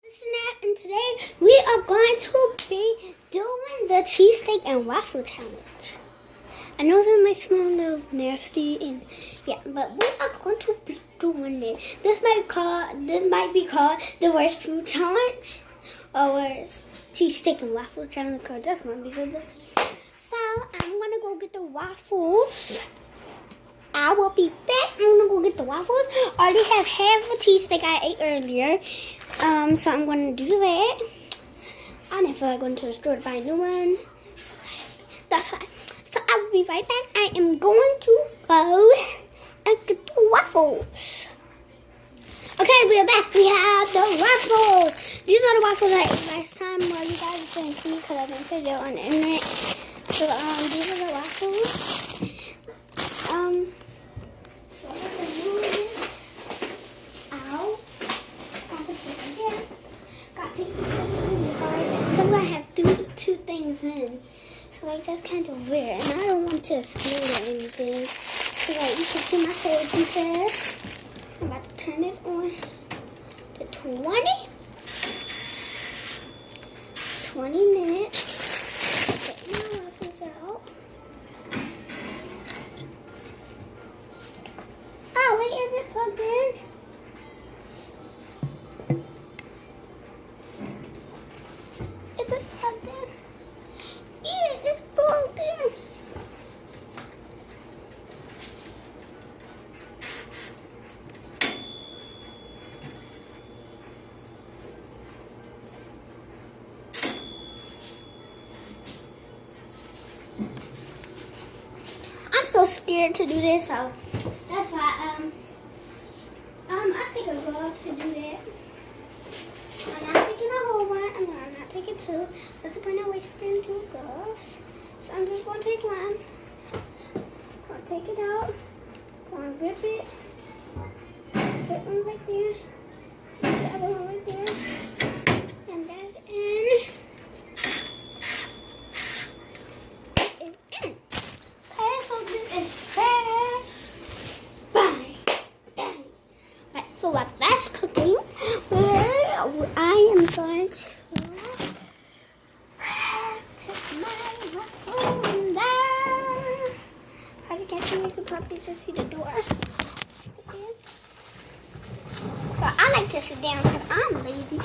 Sanirah, and today we are going to be doing the cheesesteak and waffle challenge. I know that might smell a little nasty, and yeah, but we are going to be doing it. This might be called the worst food challenge, or worst cheesesteak and waffle challenge. Cause that's one because this. So I'm gonna go get the waffles. I will be back. I'm gonna go get the waffles. I already have half a cheesesteak I ate earlier. So I'm gonna do that. I didn't feel like going to the store to buy a new one. So that's why. So I will be right back. I am going to go and get the waffles. Okay, we are back. We have the waffles. These are the waffles I ate last time. Well, you guys couldn't see because I didn't put it on the internet. So these are the waffles. So I'm gonna move this out. Got to take the thing in the car. So I'm gonna have two things in. So like that's kind of weird, and I don't want to explode or anything. So like you can see my favorite pieces. So I'm about to turn this on to 20 minutes. Get my waffles out. Oh wait, is it plugged in? Is it plugged in? Yeah, it's plugged in. I'm so scared to do this, so that's why I take a glove to do that. I'm not taking a whole one. I'm not taking two. That's the point of wasting two gloves. So I'm just gonna take one. Gonna take it out. Gonna rip it. Put one right there. The other one right there. And that's in. It's in. Okay, so this is trash. Bang. Bang. Right, so while that's cooking, I am going to put my waffle in there. As you can see, you can probably just see the door. Okay. So I like to sit down because I'm lazy.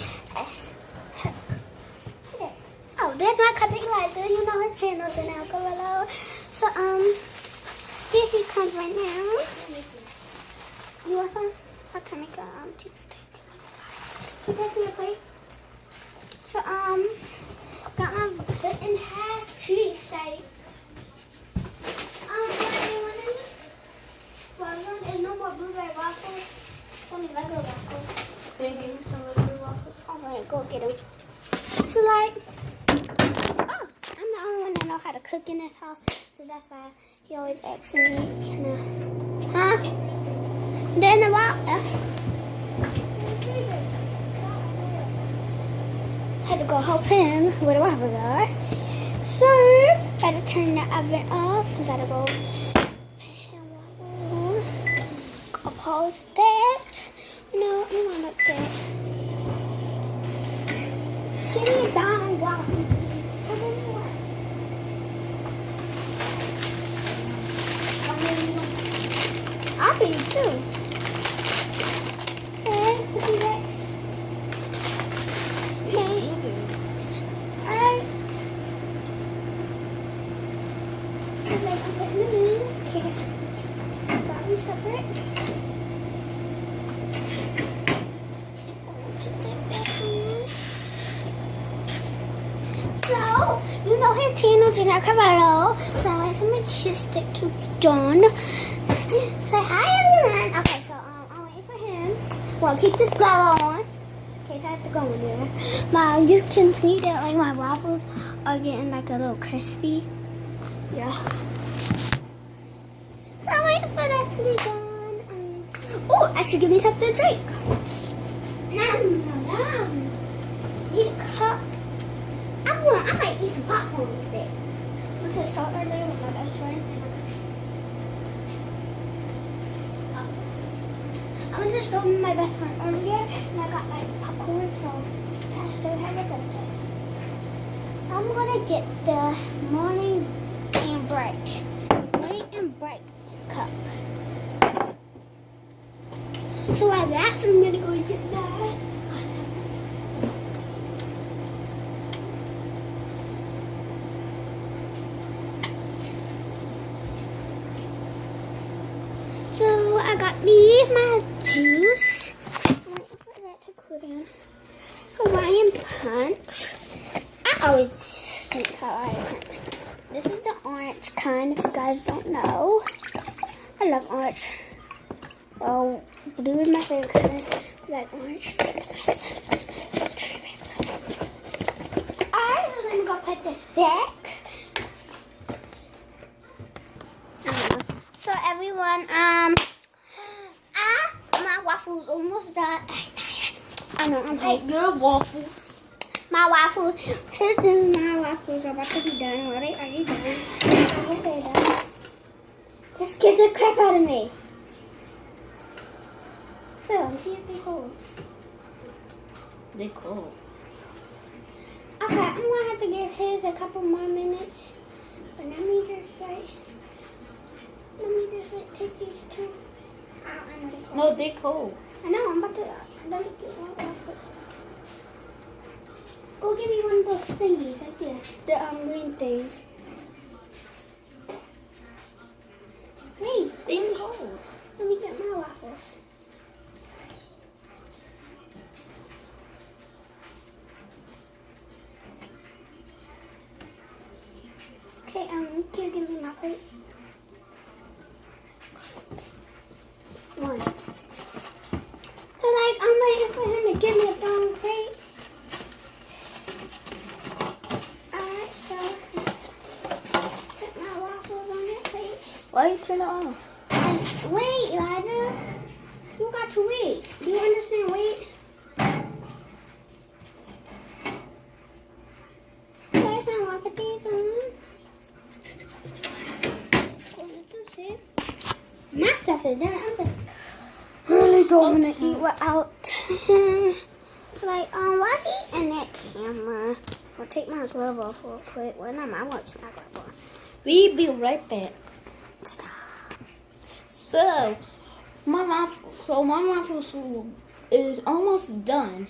Okay. Oh, there's my cousin Elijah. You know his channel, Sanirah below. So here he comes right now. You want some? I'll try to make a cheesesteak. Can you pass me a plate? So got my cut in half cheesesteak. Well, there's no more blueberry waffles. Only regular waffles. Maybe some regular waffles. I'm gonna go get them. So like, oh, I'm the only one that know how to cook in this house, so that's why he always asks me, can I? Huh? Then about. Had to go help him where the waffles are. So, gotta turn the oven off. Gotta go pause that. No, I'm not up there. Give me a darn waffle. I'll be too. Okay, put me back. Separate. So, you know his channel, Sanirah below. So I wait for my cheesesteak to be done. Say hi, everyone. Okay, so I'm waiting for him. Well, keep this glove on in case I have to go in there. You can see that like my waffles are getting like a little crispy. Yeah. So I'm waiting for that to be done. Oh, I should give me something to drink. No. Need a cup. I might eat some popcorn with it. I went to the store earlier with my best friend. I went to the store with my best friend earlier, and I got like popcorn, so I'm gonna get the morning and bright cup. So while that's, I'm gonna go get that. So I got me my juice. I'm waiting for that to cool down. Hawaiian punch. I always think Hawaiian punch. This is the orange kind, if you guys don't know. I love orange. Oh, blue is my favorite color. I like orange. Alright, so I'm gonna go put this back. So everyone, my waffles almost done. I know I'm hyped. Your waffles. My waffles. My waffles are about to be done. Are they already done? I hope they're done. Just get the crap out of me. Phil, see if they cold. They cold. Okay, I'm gonna have to give his a couple more minutes. But let me just take these two out. I know they're cold. No, they cold. I know, I'm about to let me get one waffles. Go give me one of those thingies right there. The green things. Hey, They's cold. let me get my waffles. Okay, can you give me my plate? One. So like, I'm waiting for him to give me a brown plate. Alright, so put my waffles on that plate. Why you turn it off? And wait, Elijah. You got to wait. Do you understand? Wait. Okay, so I'm gonna put these on. My stuff is done. I'm just really don't want to eat without. It's like, why he in that camera? I'll take my glove off real quick. Well, no, I want my glove on. We be right back. Stop. So, my waffles is almost done.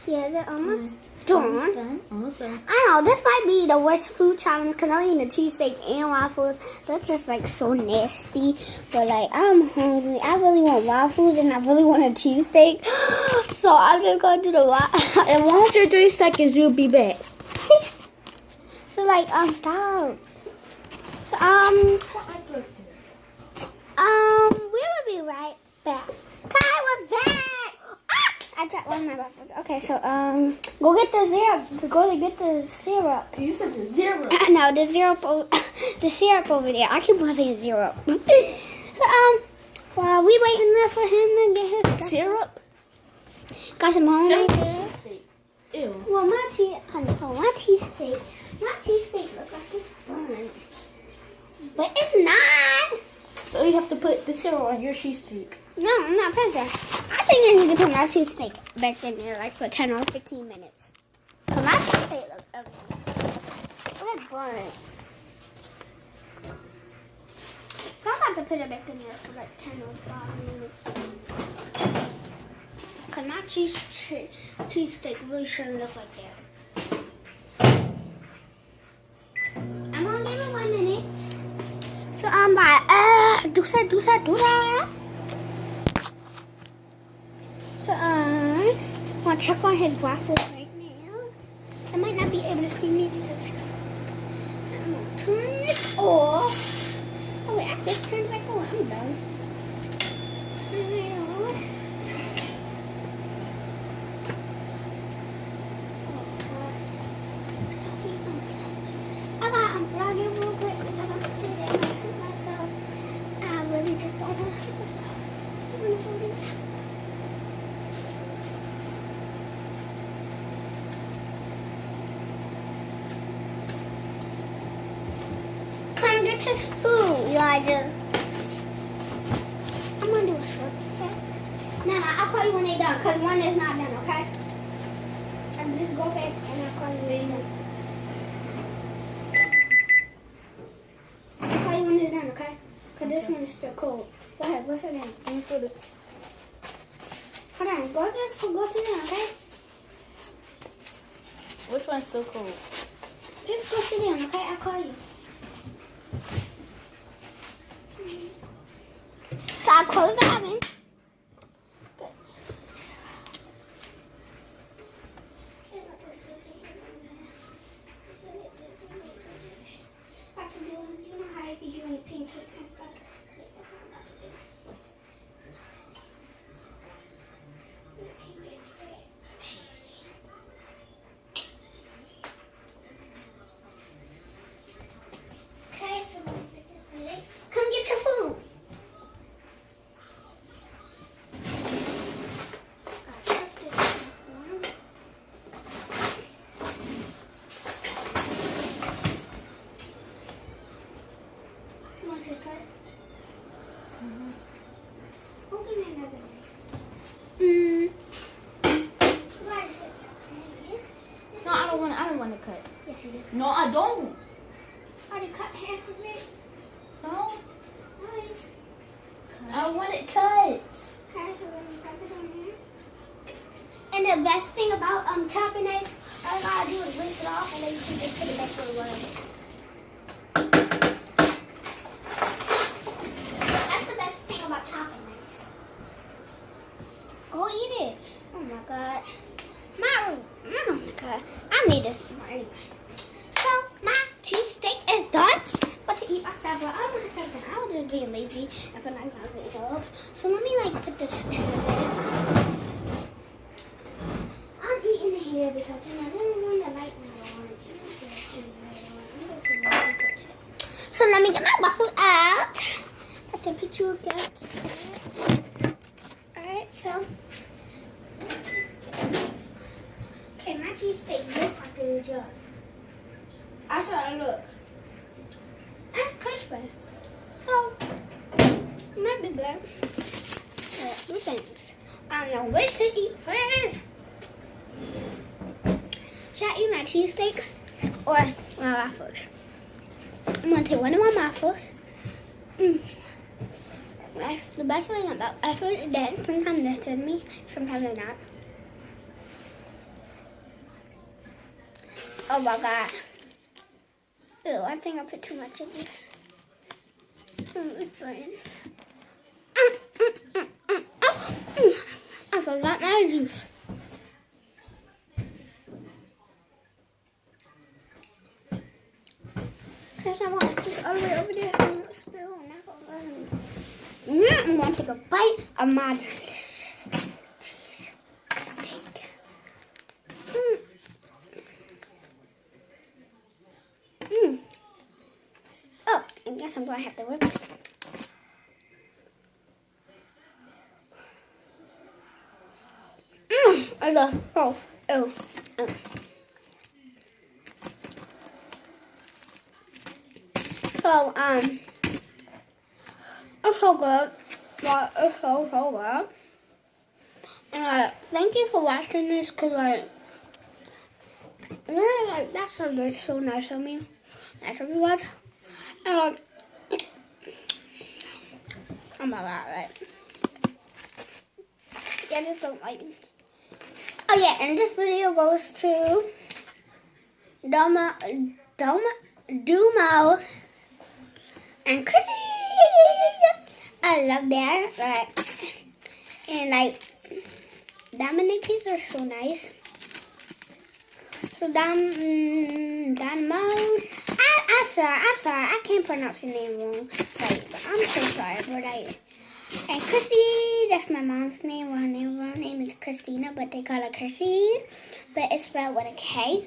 Yeah, they're almost done. Almost done. I know, this might be the worst food challenge because I'm eating a cheesesteak and waffles. That's just like so nasty. But like, I'm hungry. I really want waffles and I really want a cheesesteak. So I'm just going to do the waffles. In 103 seconds, we'll be back. So like, stop. So, we will be right back. Kai, we're back. Ah! I dropped one of my waffles. Okay, so, go get the syrup. Go get the syrup. You said the zero. No, the syrup over there. I keep on saying syrup. So, while we waiting there for him to get his stuff. Syrup? Got some homemade there. Ew. Well, my cheesesteak looks like it's burnt. But it's not. So you have to put the syrup on your cheesesteak. No, I'm not putting that. I think I need to put my cheesesteak back in there like for 10 or 15 minutes. So my cheesesteak looks ugly. It looks burnt. So I'm about to put it back in there for like 10 or 5 minutes. Because my cheesesteak really shouldn't look like that. I'm going to give it 1 minute. So I'm like, do that. So I'm gonna check on his waffles right now. I might not be able to see me because I'm gonna turn it off. Oh wait, I just turned it back on. I'm done. Turn it off. I gotta unplug it real quick because I'm scared that I might hurt myself. I really just don't want to hurt myself. I'm gonna put it. Come get your food, Elijah. I'm gonna do a short step. No, I'll call you when they're done because one is not done, okay? I'll just go back and I'll call you when you're done. Because this one is still cold. Go ahead, go sit down. Let me put it. Hold on, go sit down, okay? Which one's still cold? Just go sit down, okay? I'll call you. So I'll close the oven. You know how they be doing the pancakes and stuff? Yeah, that's what I'm about to do. Okay, so let me put this plate. Come get your food. You want this cut? Oh, give me another knife. Why is it? No, I don't want to cut. Yes, you do. No, I don't. I already cut half of it. No, Alright. I want it cut. Okay, so let me drop it on here. And the best thing about chopping ice, all you gotta do is rinse it off and then you can just put it back where it was. That's the best thing about chopping ice. Go eat it. Oh my god. Oh my god. I need this more anyway. So my cheesesteak is done. About to eat myself, but I'm gonna say that I was just being lazy and feel like I'm not getting up. So let me like put this together. I'm eating it here because you know I don't want the light on. So let me get my waffle out. Got the picture of that. Alright, so okay, my cheesesteak looks like a jar. After I look. And crispy. So, might be good. Two things. I don't know where to eat first. Should I eat my cheesesteak or my waffles? I'm going to take one of my waffles. That's the best thing about waffles is that sometimes they're to me, sometimes they're not. Oh my god. Ew, I think I put too much in here. It's fine. I forgot my juice. Because I want this all the way over there. I'm going to spill. I'm going to take a bite of my delicious cheese steak. Oh, I guess I'm going to have to whip it. I love, oh. So, it's so good. Well, it's so good. And, thank you for watching this, because, really, that's so nice of me. Nice of you guys. And, oh my god, right? Yeah, just don't like. Oh yeah, and this video goes to Dumo and Chrissy. I love that. Right. And like Dominic, are so nice. So Dynamo. I'm sorry. I can't pronounce your name wrong. Right, but I'm so sorry for that. And Chrissy, that's my mom's name. Her name is Christina, but they call her Chrissy. But it's spelled with a K.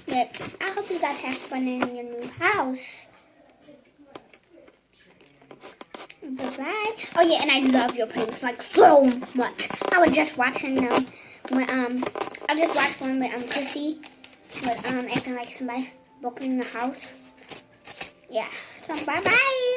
But I hope you guys have fun in your new house. Bye-bye. Oh yeah, and I love your pranks like so much. I was just watching them when I just watched one with Chrissy with acting like somebody broke in the house. Yeah. So bye-bye.